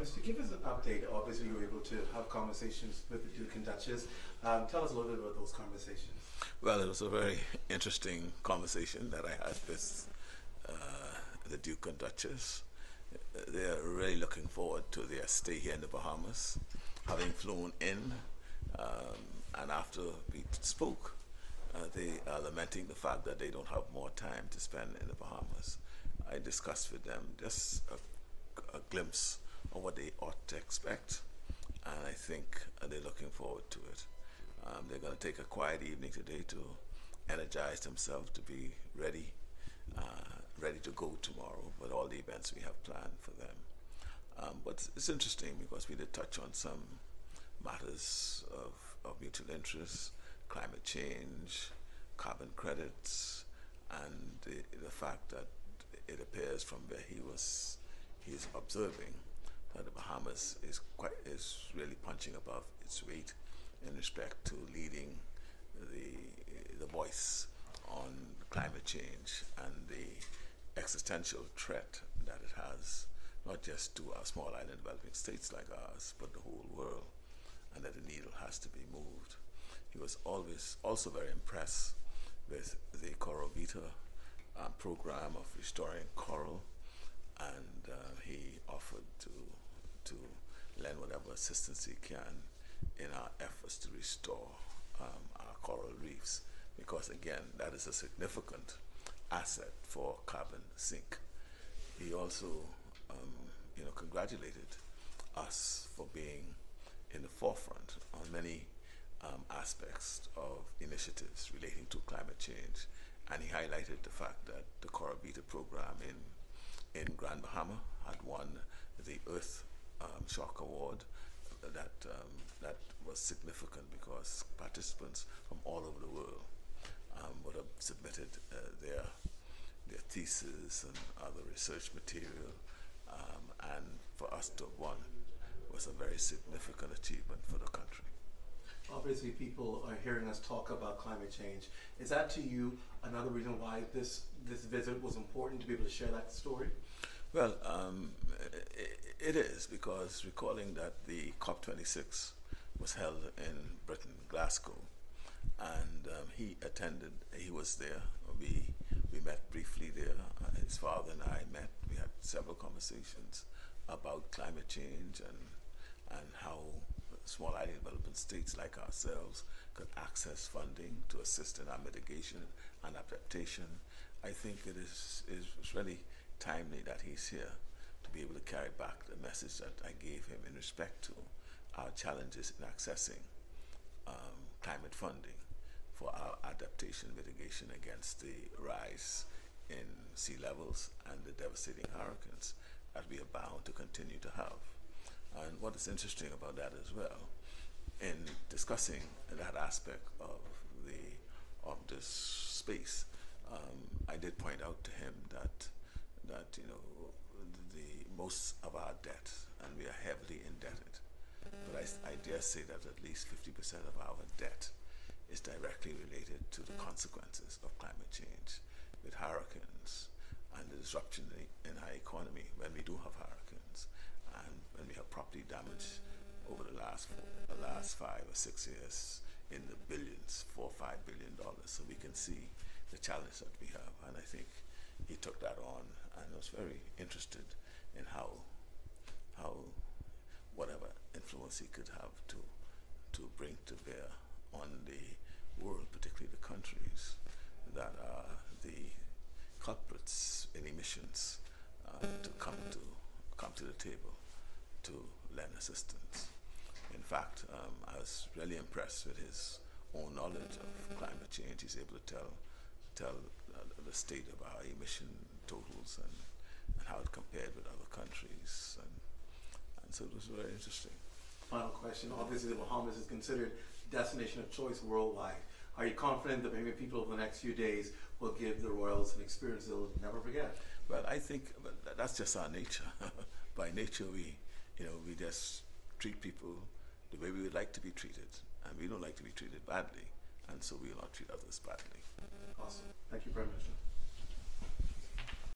Minister, give us an update. Obviously, you were able to have conversations with the Duke and Duchess. Tell us a little bit about those conversations. Well, it was a very interesting conversation that I had with the Duke and Duchess. They are really looking forward to their stay here in the Bahamas, having flown in, and after we spoke, they are lamenting the fact that they don't have more time to spend in the Bahamas. I discussed with them just a glimpse of what they ought to expect, and I think they're looking forward to it. They're going to take a quiet evening today to energize themselves to be ready to go tomorrow with all the events we have planned for them. But it's interesting because we did touch on some matters of mutual interest: climate change, carbon credits, and the fact that it appears from where he's observing that the Bahamas is really punching above its weight in respect to leading the voice on climate change and the existential threat that it has, not just to our small island developing states like ours, but the whole world, and that the needle has to be moved. He was always also very impressed with the Coral Vita program of restoring coral, and he offered to lend whatever assistance he can in our efforts to restore our coral reefs, because again, that is a significant asset for carbon sink. He also congratulated us for being in the forefront on many aspects of initiatives relating to climate change, and he highlighted the fact that the Coral Vita program in Grand Bahama had won the Earth Shock Award. That was significant because participants from all over the world would have submitted their thesis and other research material, and for us to have won was a very significant achievement for the country. Obviously, people are hearing us talk about climate change. Is that to you another reason why this visit was important, to be able to share that story? Well, it is, because recalling that the COP26 was held in Britain, Glasgow, and he attended, he was there. We met briefly there. His father and I met. We had several conversations about climate change and how small island development states like ourselves could access funding to assist in our mitigation and adaptation. I think it is really timely that he's here to be able to carry back the message that I gave him in respect to our challenges in accessing climate funding for our adaptation mitigation against the rise in sea levels and the devastating hurricanes that we are bound to continue to have. And what is interesting about that as well, in discussing that aspect of this space, I did point out to him that the most of our debt, and we are heavily indebted, but I dare say that at least 50% of our debt is directly related to the consequences of climate change, with hurricanes and the disruption in our economy when we do have hurricanes, and when we have property damage over the last 5 or 6 years in the billions, $4 or $5 billion. So we can see the challenge that we have, and I think he took that on and was very interested in how whatever influence he could have to bring to bear on the world, particularly the countries that are the culprits in emissions, to come to the table to lend assistance. In fact, I was really impressed with his own knowledge of climate change. He's able to tell the state of our emission totals and how it compared with other countries, and so it was very interesting. Final question. Obviously, the Bahamas is considered destination of choice worldwide. Are you confident that maybe people over the next few days will give the royals an experience they'll never forget? Well, I think that's just our nature. By nature, we just treat people the way we would like to be treated, and we don't like to be treated badly, and so we will not treat others badly. Awesome. Thank you, Prime Minister.